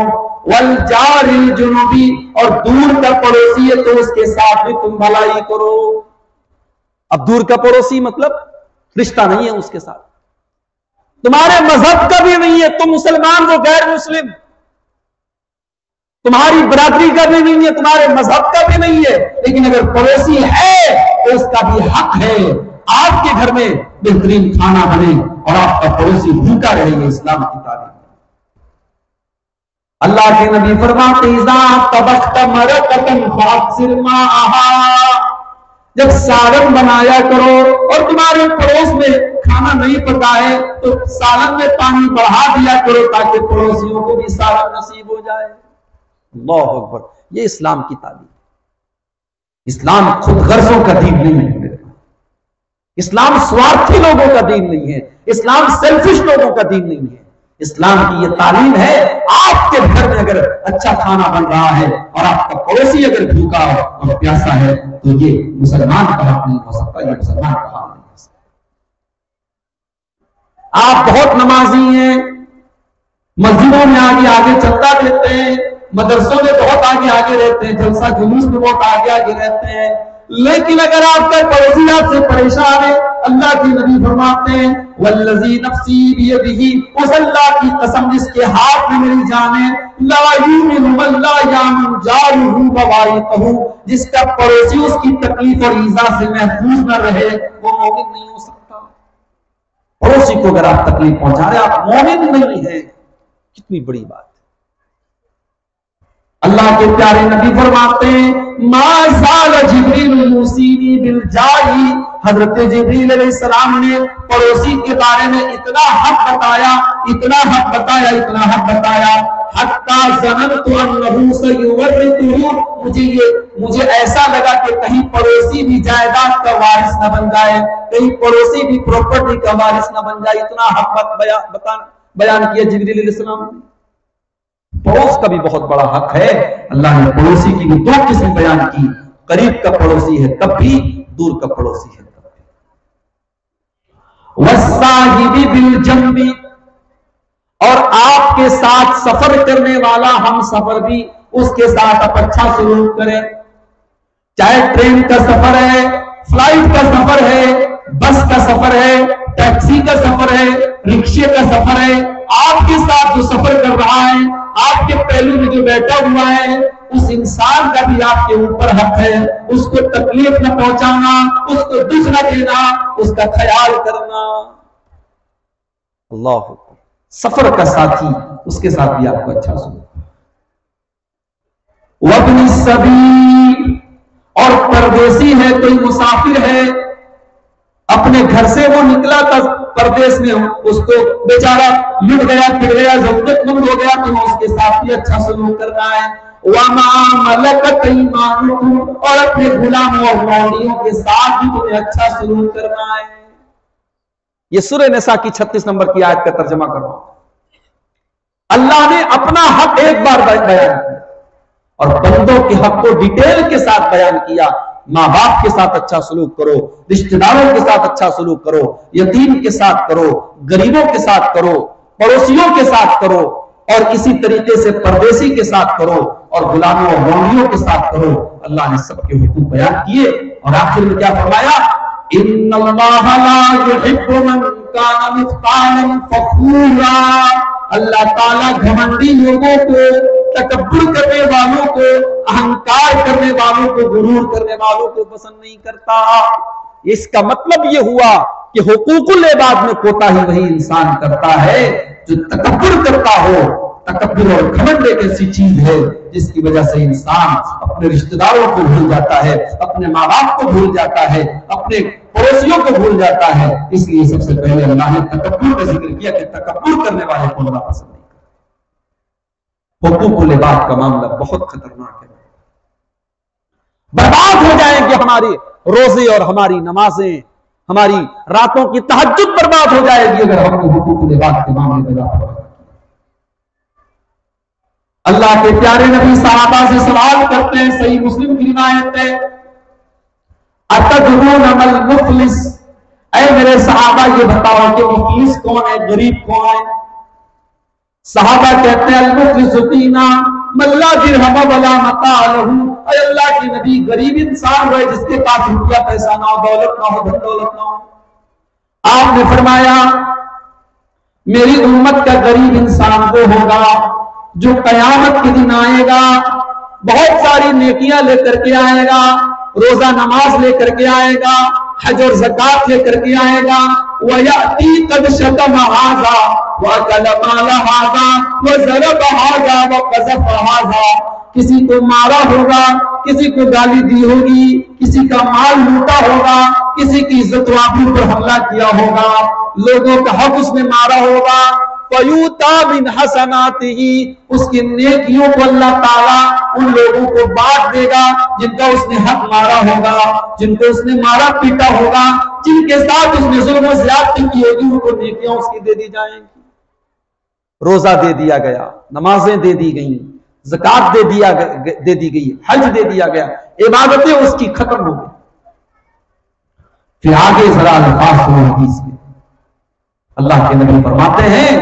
والجار الجنوبی، اور دور کا پڑوسی ہے تو اس کے ساتھ بھی تم بھلائی کرو۔ اب دور کا پڑوسی مطلب رشتہ نہیں ہے اس کے ساتھ، تمہارے مذہب کا بھی نہیں ہے، تم مسلمان ہو غیر مسلم، تمہاری برادری کا بھی نہیں ہے، تمہارے مذہب کا بھی نہیں ہے، لیکن اگر پڑوسی ہے تو اس کا بھی حق ہے آپ کے گھر میں بہترین کھانا بنے اور آپ کا پڑوسی بھوکا رہے، یہ اسلام کی تعلیم۔ اللہ کے نبی فرماتے اذا طبخت مرقۃ فاکثر ماءھا، جب سالن بنایا کرو اور تمہارے پڑوس میں کھانا نہیں پکا ہے تو سالن میں پانی بڑھا دیا کرو تاکہ پڑوسیوں کو بھی سالن نصیب ہو جائے۔ اللہ اکبر، یہ اسلام کی تعلیم۔ اسلام خود غرضوں کا دین نہیں ہے، اسلام سوارتھی لوگوں کا دین نہیں ہے، اسلام سیلفش لوگوں کا دین نہیں ہے۔ اسلام کی یہ تعلیم ہے آپ کے گھر میں اگر اچھا کھانا بن رہا ہے اور آپ کا پڑوسی اگر بھوکا اور پیاسا ہے تو یہ مسلمان کا حق نہیں ہو سکتا، یہ مسلمان کا حق نہیں ہو سکتا۔ آپ بہت نمازی ہیں، مسجدوں میں آگے آگے چلتا رہتے ہیں، مدرسوں میں بہت آگے آگے رہتے ہیں، جلسہ جلوس میں بہت آگے آگے رہتے ہیں، لیکن اگر آپ کا پڑوسی آپ سے پریشان ہے، اللہ کے نبی فرماتے ہیں والذی نفسی بیدہ، اس اللہ کی قسم جس کے ہاتھ میں میری جان ہے، لا یؤمن من لا یامن جارہ بوائقہ، جس کا پڑوسی اس کی تکلیف اور ایذا سے محفوظ نہ رہے وہ مومن نہیں ہو سکتا۔ پڑوسی کو اگر آپ تکلیف پہنچا رہے آپ مومن نہیں ہیں، کتنی بڑی بات ہے۔ اللہ کے پیارے نبی فرماتے ہیں ما زال جبریل یوصینی بالجائی، حضرت جبریل علیہ السلام نے پڑوسی کے بارے میں اتنا حق بتایا، اتنا حق بتایا، اتنا حق بتایا، حتی ظننت انہ سیورثہ، مجھے ایسا لگا کہ کہیں پڑوسی بھی جائیداد کا وارث نہ بن جائے، کہیں پڑوسی بھی پراپرٹی کا وارث نہ بن جائے، اتنا حق بیان کیا جبریل علیہ السلام نے۔ پڑوس کا بھی بہت بڑا حق ہے، اللہ نے پڑوسی کی بھی دو قسم بیان کی، قریب کا پڑوسی ہے تب بھی، دور کا پڑوسی ہے تب بھی۔ والصاحب بالجنب، اور آپ کے ساتھ سفر کرنے والا ہم سفر بھی، اس کے ساتھ آپ اچھا سلوک کریں، چاہے ٹرین کا سفر ہے، فلائٹ کا سفر ہے، بس کا سفر ہے، ٹیکسی کا سفر ہے، رکشے کا سفر ہے، آپ کے ساتھ جو سفر کر رہا ہے، آپ کے پہلو میں جو بیٹھا ہوا ہے، اس انسان کا بھی آپ کے اوپر حق ہے، اس کو تکلیف نہ پہنچانا، اس کو دکھ نہ دینا، اس کا خیال کرنا۔ اللہ سفر کا ساتھی، اس کے ساتھ بھی آپ کو اچھا سلوک۔ وابن السبیل، اور پردیسی ہے، کوئی مسافر ہے، اپنے گھر سے وہ نکلا تھا پردیس میں، اس کو بیچارہ لٹ گیا پھر گیا، ضرورت مند ہو گیا، تو اس کے ساتھ بھی اچھا سلوک کرنا ہے۔ وَمَا مَلَكَتْ أَيْمَانُكُمْ، اور اپنے غلاموں اور غلامیوں کے ساتھ بھی تمہیں اچھا سلوک کرنا ہے۔ یہ سورہ نساء کی 36 نمبر کی آیت کا ترجمہ کر رہا ہوں۔ اللہ نے اپنا حق ایک بار بیان کیا اور بندوں کے حق کو ڈیٹیل کے ساتھ بیان کیا۔ ماں باپ کے ساتھ اچھا سلوک کرو، رشتہ داروں کے ساتھ اچھا سلوک کرو، یتیم کے ساتھ کرو، غریبوں کے ساتھ کرو، پڑوسیوں کے ساتھ کرو، اور اسی طریقے سے پردیسی کے ساتھ کرو، اور غلاموں اور غلامیوں کے ساتھ کرو۔ اللہ نے سب کے حقوق بیان کیے اور آخر میں کیا فرمایا؟ ان اللہ لا يحب من كان مختالا فخورا، اللہ تعالیٰ گھمنڈی لوگوں کو، تکبر کرنے والوں کو، اہنکار کرنے والوں کو، غرور کرنے والوں کو پسند نہیں کرتا۔ اس کا مطلب یہ ہوا کہ حقوق العباد میں کوتاہی وہی انسان کرتا ہے جو تکبر کرتا ہو۔ تکبر اور گھمنڈ ایک ایسی چیز ہے جس کی وجہ سے انسان اپنے رشتہ داروں کو بھول جاتا ہے، اپنے ماں باپ کو بھول جاتا ہے، اپنے پڑوسیوں کو بھول جاتا ہے۔ اس لیے سب سے پہلے اللہ نے تکبر کا ذکر کیا کہ تکبر کرنے والے کو اللہ پسند نہیں کرتا۔ حقوق العباد کا معاملہ بہت خطرناک ہے، برباد ہو جائیں گے ہمارے روزے اور ہماری نمازیں، ہماری راتوں کی تہجد برباد ہو جائے گی اگر ہم نے حقوق العباد کے معاملے میں لاپرواہی کی۔ اللہ کے پیارے نبی صحابہ سے سوال کرتے ہیں، صحیح مسلم کی روایت ہے، اتدرون ما المفلس، اے میرے صحابہ یہ بتاؤ کہ مفلس کون ہے، غریب کون ہے؟ صحابہ کہتے ہیں المفلس فینا من لا درہم ولا متاع لہ، اے اللہ کے نبی غریب انسان ہے جس کے پاس روپیہ پیسہ نہ ہو، دولت نہ ہو، دھن دولت نہ ہو۔ آپ نے فرمایا میری امت کا غریب انسان وہ ہوگا جو قیامت کے دن آئے گا، بہت ساری نیکیاں لے کر کے آئے گا، روزہ نماز لے کر کے آئے گا، حج اور زکات لے کر کے آئے گا، وَيَأْتِي قَدْ شَتَمَ هَذَا وَأَكَلَ مَالَ هَذَا وَضَرَبَ هَذَا وَقَذَفَ هَذَا، کسی کو مارا ہوگا، کسی کو گالی دی ہوگی، کسی کا مال لوٹا ہوگا، کسی کی عزت و آبرو پر حملہ کیا ہوگا، لوگوں کا حق اس نے مارا ہوگا، فَيُؤْتَى مِنْ حَسَنَاتِهِ، اس کی نیکیوں کو اللہ تعالیٰ ان لوگوں کو بانٹ دے گا جن کا اس نے حق مارا ہوگا، جن کو اس نے مارا پیٹا ہوگا، جن کے ساتھ اس نے ظلم و زیادتی کی ہوگی، ان کو نیکیاں اس کی دے دی جائیں گی۔ روزہ دے دیا گیا، نمازیں دے دی گئیں، زکات دے دی گئی، حج دے دیا گیا، عبادتیں اس کی ختم ہو گئی۔ پھر آگے ذرا الفاظ کو حدیث میں اللہ کے نبی فرماتے ہیں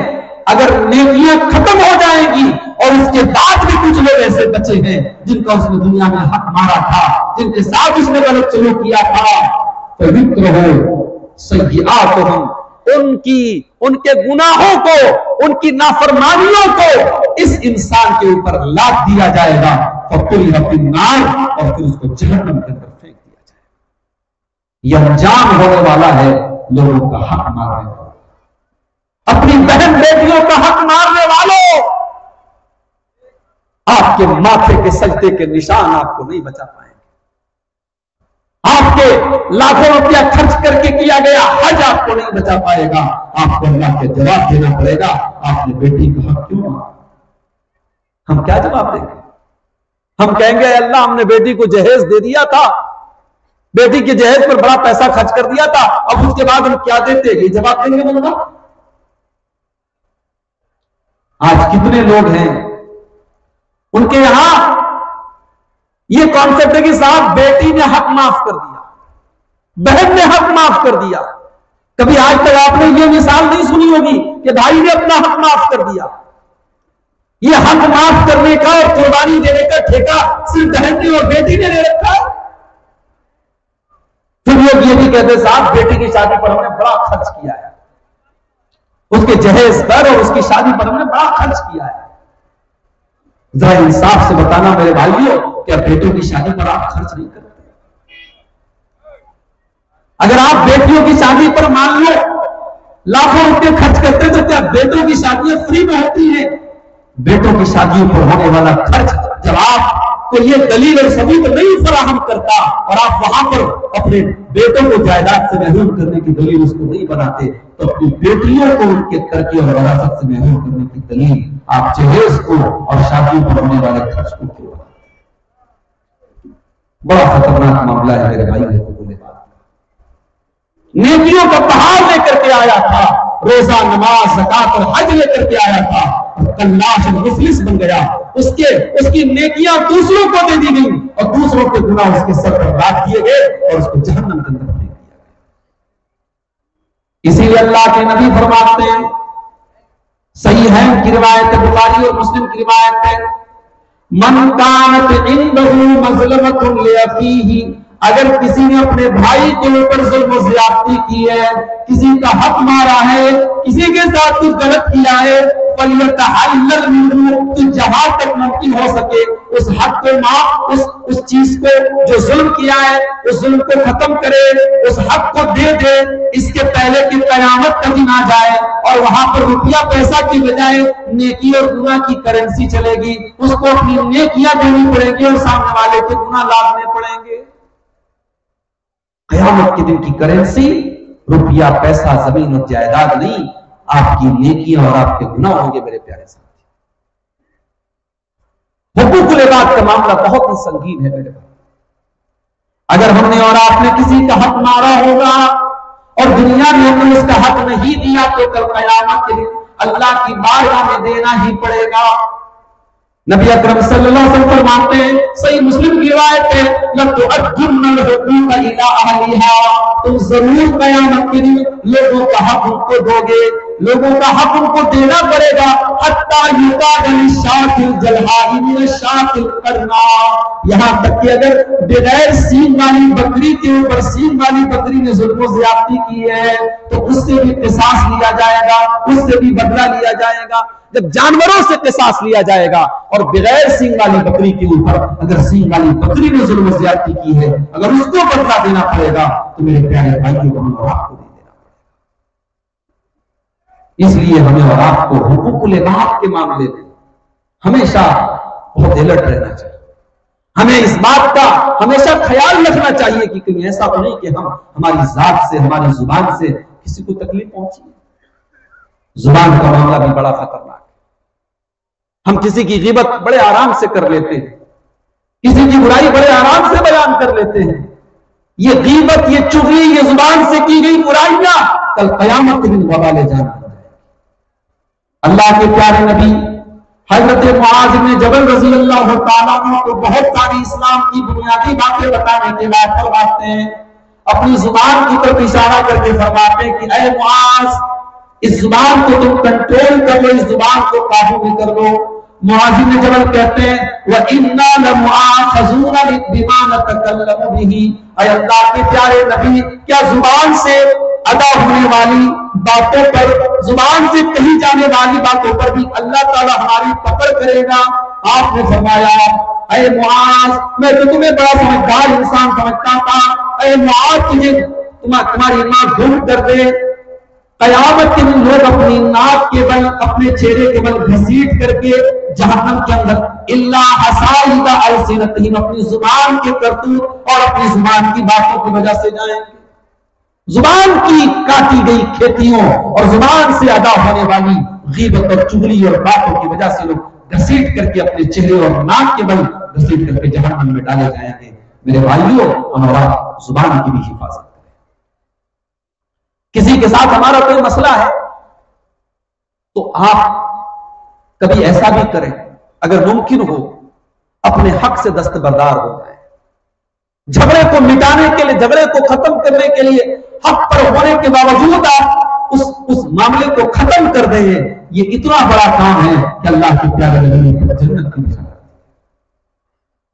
اگر نیکیاں ختم ہو جائیں گی اور اس کے بعد بھی کچھ لوگ ایسے بچے ہیں جن کا اس نے دنیا میں حق مارا تھا، جن کے ساتھ اس نے غلط سلوک کیا تھا، فَذِكْرُهُ سَيِّئَاتُهُمْ، ان کے گناہوں کو، ان کی نافرمانیوں کو اس انسان کے اوپر لاد دیا جائے گا، فَقُلْهَ فِي النَّارِ، اور پھر اس کو جہنم کے اندر پھینک دیا جائے گا۔ یہ انجام ہونے والا ہے لوگوں کا حق مارنے والا، اپنی بہن بیٹیوں کا حق مارنے والوں، آپ کے ماتھے کے سجدے کے نشان آپ کو نہیں بچا پائیں گے، آپ کے لاکھوں روپیہ خرچ کر کے کیا گیا حج آپ کو نہیں بچا پائے گا، آپ کو اللہ کے جواب دینا پڑے گا، آپ نے بیٹی کا حق کیوں مارا؟ ہم کیا جواب دیں گے؟ ہم کہیں گے اللہ ہم نے بیٹی کو جہیز دے دیا تھا، بیٹی کے جہیز پر بڑا پیسہ خرچ کر دیا تھا، اب اس کے بعد ہم کیا دیتے؟ یہ جواب دیں گے بولنا؟ آج کتنے لوگ ہیں ان کے یہاں یہ کانسیپٹ ہے کہ صاحب بیٹی نے حق معاف کر دیا، بہن نے حق معاف کر دیا۔ کبھی آج تک آپ نے یہ مثال نہیں سنی ہوگی کہ بھائی نے اپنا حق معاف کر دیا۔ یہ حق معاف کرنے کا اور قربانی دینے کا ٹھیکہ صرف بہن نے اور بیٹی نے لے رکھا ہے۔ پھر لوگ یہ بھی کہتے صاحب بیٹی کی شادی پر ہم نے بڑا خرچ کیا ہے، اس کے جہیز پر اور اس کی شادی پر ہم نے بڑا خرچ کیا ہے۔ ذرا انصاف سے بتانا میرے بھائیوں، کیا بیٹوں کی شادی پر آپ خرچ نہیں کرتے؟ اگر آپ بیٹیوں کی شادی پر مان لو لاکھوں روپے خرچ کرتے تو کیا بیٹوں کی شادیاں فری میں ہوتی ہیں؟ بیٹوں کی شادیوں پر ہونے والا خرچ جب آپ کو یہ دلیل اور ثبوت نہیں فراہم کرتا اور آپ وہاں پر اپنے بیٹوں کو جائیداد سے محروم کرنے کی دلیل اس کو نہیں بناتے، تو اپنی بیٹیوں کو ان کے ترقی اور وراثت سے محروم کرنے کی دلیل آپ جہیز کو اور شادیوں پر ہونے والے خرچ کو کیوں بناتے؟ بڑا خطرناک معاملہ ہے میرے بھائی، بولے بات نیکیوں کا پہاڑ لے کر کے آیا تھا، روزہ نماز زکات اور حج لے کر کے آیا تھا، کلاش مفلس بن گیا، اس کی نیکیاں دوسروں کو دے دی گئی اور دوسروں کے گناہ اس کے سر پر رکھ دیے گئے اور اس کو جہنم کے اندر پھینک دیا گیا۔ اسی لیے اللہ کے نبی فرماتے ہیں، صحیحین کی روایت ہے، بخاری اور مسلم کی روایت ہے، من کانت عنده مظلمۃ لاخیہ، اگر کسی نے اپنے بھائی کے اوپر ظلم و زیادتی کی ہے، کسی کا حق مارا ہے، کسی کے ساتھ کچھ غلط کیا ہے، فَلْيَتَحَلَّلْ مِنْهُ، تو جہاں تک ممکن ہو سکے اس حق کو معاف، اس چیز کو جو ظلم کیا ہے اس ظلم کو ختم کرے، اس حق کو دے دے، اس کے پہلے کہ قیامت کا دن آ جائے اور وہاں پر روپیہ پیسہ کی بجائے نیکی اور گناہ کی کرنسی چلے گی، اس کو اپنی نیکیاں دینی پڑیں گی اور سامنے والے کے گناہ لادنے پڑیں گے۔ قیامت کے دن کی کرنسی روپیہ پیسہ زمین اور جائیداد نہیں، آپ کی نیکیاں اور آپ کے گناہ ہوں گے میرے پیارے ساتھی۔ حقوق العباد کا معاملہ بہت ہی سنگین ہے میرے بھائی۔ اگر ہم نے اور آپ نے کسی کا حق مارا ہوگا اور دنیا میں ہم نے اس کا حق نہیں دیا تو کل قیامت کے دن اللہ کی بارگاہ میں دینا ہی پڑے گا۔ نبی اکرم صلی اللہ علیہ وسلم فرماتے ہیں، صحیح مسلم کی روایت ہے، لَتُؤَدُّنَّ الْحُقُوقَ إِلَىٰ أَهْلِهَا، تم ضرور قیامت کے دن لوگوں کا حق ان کو دو گے، لوگوں کا حق ان کو دینا پڑے گا، حَتَّى يُقَادَ لِلشَّاةِ الْجَلْحَاءِ مِنَ الشَّاةِ الْقَرْنَاءِ، یہاں تک کہ اگر بغیر سینگ والی بکری کے اوپر سینگ والی بکری نے ظلم و زیادتی کی ہے تو اس سے بھی قصاص لیا جائے گا، اس سے بھی بدلہ لیا جائے گا۔ جب جانوروں سے قصاص لیا جائے گا اور بغیر سینگ والی بکری کے اوپر اگر سینگ والی بکری نے ظلم و زیادتی کی ہے، اگر اس کو بدلہ دینا پڑے گا تو میرے پیارے بھائیوں کو ہمیں اور آپ کو بھی دینا پڑے گا۔ اس لیے ہمیں اور آپ کو حقوق العباد کے معاملے میں ہمیشہ بہت الرٹ رہنا چاہیے، ہمیں اس بات کا ہمیشہ خیال رکھنا چاہیے کہ کہیں ایسا تو نہیں کہ ہم ہماری ذات سے، ہماری زبان سے کسی کو تکلیف پہنچی۔ زبان کا معاملہ بھی بڑا خطرناک ہے، ہم کسی کی غیبت بڑے آرام سے کر لیتے ہیں، کسی کی برائی بڑے آرام سے بیان کر لیتے ہیں۔ یہ غیبت، یہ چغلی، یہ زبان سے کی گئی برائیاں کل قیامت کے دن وبال جان ہے۔ اللہ کے پیارے نبی حضرت معاذ بن جبل رضی اللہ تعالیٰ عنہ کو بہت ساری اسلام کی بنیادی باتیں بتانے کے بعد فرماتے ہیں، اپنی زبان کی طرف اشارہ کر کے فرماتے ہیں کہ اے معاذ، اس زبان کو تم کنٹرول کر لو، اس زبان کو قابو میں کر لو۔ معاذ بن جبل کہتے ہیں وَإِنَّا لَمُؤَاخَذُونَ بِمَا نَتَكَلَّمُ بِهِ، اے اللہ کے پیارے نبی، کیا زبان سے ادا ہونے والی باتوں پر، زبان سے کہی جانے والی باتوں پر بھی اللہ تعالیٰ ہماری پکڑ کرے گا۔ آپ نے فرمایا اے معاذ، میں تو تمہیں بڑا سمجھدار انسان سمجھتا تھا، اے معاذ تمہاری ماں گھوم کر دے، قیامت کے دن لوگ اپنی ناک کے بل، اپنے چہرے کے بل گھسیٹ کر کے جہنم کے اندر الا حصائد السنتہم، اپنی زبان کے کرتوت اور اپنی زبان کی باتوں کی وجہ سے جائیں گے۔ زبان کی کاٹی گئی کھیتیوں اور زبان سے ادا ہونے والی غیبت اور چغلی اور باتوں کی وجہ سے لوگ گھسیٹ کر کے اپنے چہرے اور ناک کے بل گھسیٹ کر کے جہنم میں ڈالے جائیں گے۔ میرے بھائیوں، ہمارا زبان کی بھی حفاظت کریں۔ کسی کے ساتھ ہمارا کوئی مسئلہ ہے تو آپ کبھی ایسا بھی کریں، اگر ممکن ہو اپنے حق سے دستبردار ہو جائیں۔ جھگڑے کو مٹانے کے لیے، جھگڑے کو ختم کرنے کے لیے حق پر ہونے کے باوجود آپ اس معاملے کو ختم کر دیں، یہ اتنا بڑا کام ہے کہ اللہ کے پیارے نبی کو جنت کی نشانی۔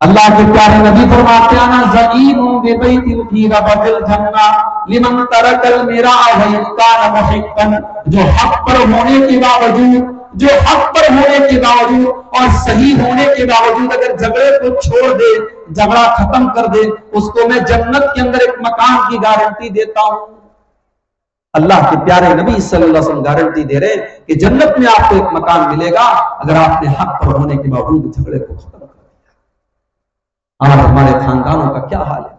اللہ کے پیارے نبی فرماتے ہیں زعیم ببیت فی ربض الجنہ لمن ترک المراء وان کان محقا، جو حق پر ہونے کے باوجود، جو حق پر ہونے کے باوجود اور صحیح ہونے کے باوجود اگر جھگڑے کو چھوڑ دے، جھگڑا ختم کر دے، اس کو میں جنت کے اندر ایک مقام کی گارنٹی دیتا ہوں۔ اللہ کے پیارے نبی صلی اللہ علیہ وسلم گارنٹی دے رہے ہیں کہ جنت میں آپ کو ایک مقام ملے گا اگر آپ نے حق پر ہونے کے باوجود جھگڑے کو ختم کر دیا۔ آج ہمارے خاندانوں کا کیا حال ہے؟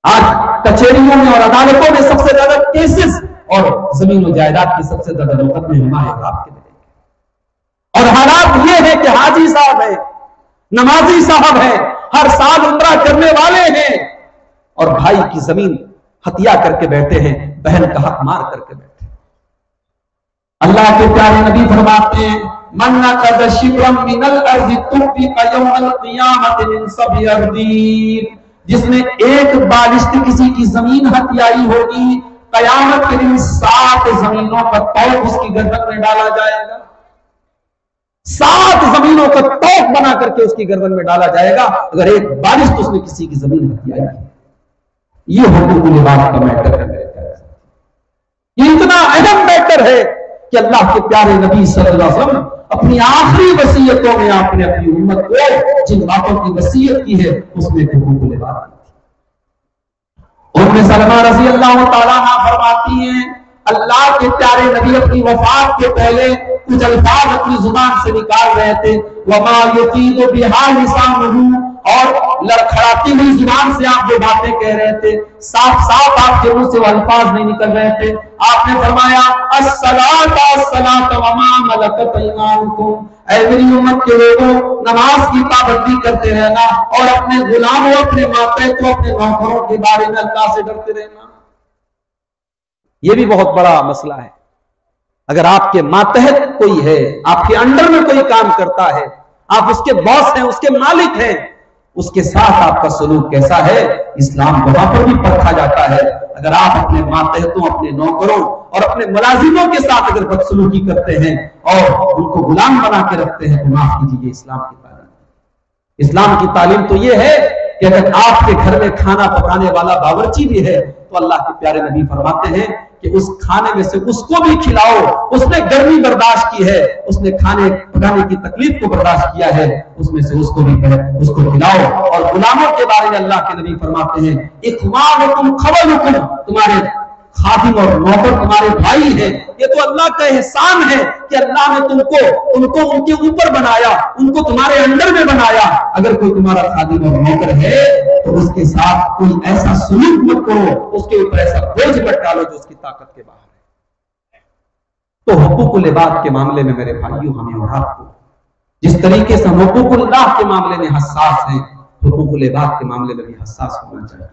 آج کچہریوں میں اور عدالتوں میں سب سے زیادہ کیسز اور زمین و جائیداد کی سب سے زیادہ مقدمے ہمارے آپ کے ملیں گے، اور حالات یہ ہے کہ حاجی صاحب ہے، نمازی صاحب ہے، ہر سال عمرہ کرنے والے ہیں، اور بھائی کی زمین ہتھیا کر کے بیٹھے ہیں، بہن کا حق مار کر کے بیٹھے ہیں۔ اللہ کے پیارے نبی فرماتے ہیں من نقض شبرا من الارض طبق یوم القیامت من سبع اردین، جس نے ایک بالشت کسی کی زمین ہتھیائی ہوگی، قیامت کے دن 7 زمینوں کا توق اس کی گردن میں ڈالا جائے گا۔ 7 زمینوں کا توق بنا کر کے اس کی گردن میں ڈالا جائے گا اگر ایک بالشت اس نے کسی کی زمین ہتھیائی ہے۔ یہ حقوق العباد کا میٹر ہے، یہ اتنا اہم میٹر ہے کہ اللہ کے پیارے نبی صلی اللہ علیہ وسلم اپنی آخری وصیتوں میں آپ نے اپنی امت کو جن باتوں کی وصیت کی ہے اس میں حقوق العباد کی تھی۔ ام سلمہ رضی اللہ تعالیٰ عنہ فرماتی ہیں اللہ کے پیارے نبی اپنی وفات کے پہلے کچھ الفاظ اپنی زبان سے نکال رہے تھے، وما یفید بہا لسانہ، اور لڑکھڑاتی ہوئی زبان سے آپ جو باتیں کہہ رہے تھے، صاف صاف آپ کے منہ سے وہ الفاظ نہیں نکل رہے تھے۔ آپ نے فرمایا الصلاۃ الصلاۃ وما ملکت ایمانکم، اے میری امت کے لوگوں نماز کی پابندی کرتے رہنا اور اپنے غلاموں، اپنے ماتحتوں، اپنے نوکروں کے بارے میں اللہ سے ڈرتے رہنا۔ یہ بھی بہت بڑا مسئلہ ہے۔ اگر آپ کے ماتحت کوئی ہے، آپ کے انڈر میں کوئی کام کرتا ہے، آپ اس کے باس ہیں، اس کے مالک ہیں، اس کے ساتھ آپ کا سلوک کیسا ہے اسلام وہاں پر بھی پرکھا جاتا ہے۔ اگر آپ اپنے ماتحتوں، اپنے نوکروں اور اپنے ملازموں کے ساتھ اگر بدسلوکی کرتے ہیں اور ان کو غلام بنا کے رکھتے ہیں تو معاف کیجیے، اسلام کی تعلیم، اسلام کی تعلیم تو یہ ہے کہ اگر آپ کے گھر میں کھانا پکانے والا باورچی بھی ہے تو اللہ کے پیارے نبی فرماتے ہیں کہ اس کھانے میں سے اس کو بھی کھلاؤ، اس نے گرمی برداشت کی ہے، اس نے کھانے پکانے کی تکلیف کو برداشت کیا ہے، اس میں سے اس کو بھی اس کو کھلاؤ۔ اور غلاموں کے بارے میں اللہ کے نبی فرماتے ہیں اخوانکم خولکم، تمہارے خادم اور نوکر تمہارے بھائی ہیں۔ یہ تو اللہ کا احسان ہے کہ اللہ نے ان کو ان کے اوپر بنایا، ان کو تمہارے انڈر میں بنایا۔ اگر کوئی تمہارا خادم اور نوکر ہے تو اس کے ساتھ کوئی ایسا سلوک مت کرو، اس کے اوپر ایسا بوجھ مت ڈالو جو اس کی طاقت کے باہر ہے۔ تو حقوق العباد کے معاملے میں میرے بھائیوں، ہمیں اور آپ کو جس طریقے سے حقوق اللہ کے معاملے میں حساس ہیں، حقوق العباد کے معاملے میں بھی حساس ہونا چاہیے۔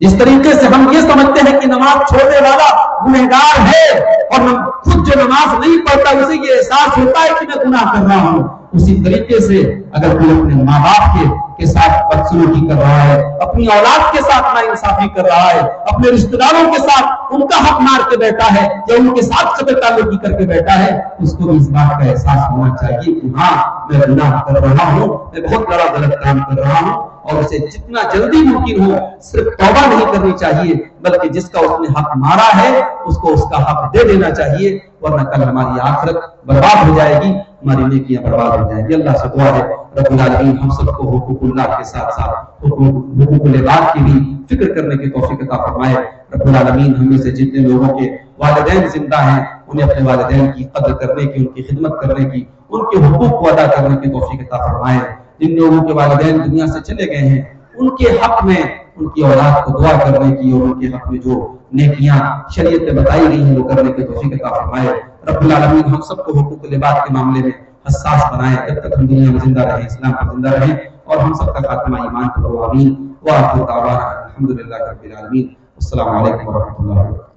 جس طریقے سے ہم یہ سمجھتے ہیں کہ نماز چھوڑنے والا گنہگار ہے اور خود جو نماز نہیں پڑھتا اسے یہ احساس ہوتا ہے کہ میں گناہ کر رہا ہوں، اسی طریقے سے اگر کوئی اپنے ماں باپ کے کے ساتھ بدسلوکی کر رہا ہے، اپنی اولاد کے ساتھ ناانصافی کر رہا ہے، اپنے رشتہ داروں کے ساتھ ان کا حق مار کے بیٹھا ہے یا ان کے ساتھ قطع تعلقی کر کے بیٹھا ہے، اس کو اس بات کا احساس ہونا چاہیے کہ ہاں میں گناہ کر رہا ہوں، میں بہت بڑا غلط کام کر رہا ہوں، اور اسے جتنا جلدی ممکن ہو صرف توبہ نہیں کرنی چاہیے بلکہ جس کا اس نے حق مارا ہے اس کو اس کا حق دے دینا چاہیے، ورنہ کل ہماری آخرت برباد ہو جائے گی، ہماری نیکیاں برباد ہو جائیں گی۔ اللہ سے دعا ہے رب العالمین ہم سب کو حقوق اللہ کے ساتھ ساتھ حقوق العباد کی بھی فکر کرنے کی توفیق عطا فرمائے۔ رب العالمین ہم میں سے جتنے لوگوں کے والدین زندہ ہیں انہیں اپنے والدین کی قدر کرنے کی، ان کی خدمت کرنے کی، ان کے حقوق کو ادا کرنے کی توفیق عطا فرمائے۔ جن لوگوں کے والدین دنیا سے چلے گئے ہیں ان کے حق میں ان کی اولاد کو دعا کرنے کی اور ان کے حق میں جو نیکیاں شریعت میں بتائی گئی ہیں وہ کرنے کی توفیق عطا فرمائے۔ رب العالمین ہم سب کو حقوق العباد کے معاملے میں حساس بنائے، جب تک ہم دنیا میں زندہ رہیں اسلام پر زندہ رہیں، اور ہم سب کا خاتمہ ایمان پر ہو، آمین۔ وآخر دعوانا الحمدللہ رب العالمین۔ السلام علیکم ورحمۃ اللہ وبرکاتہ۔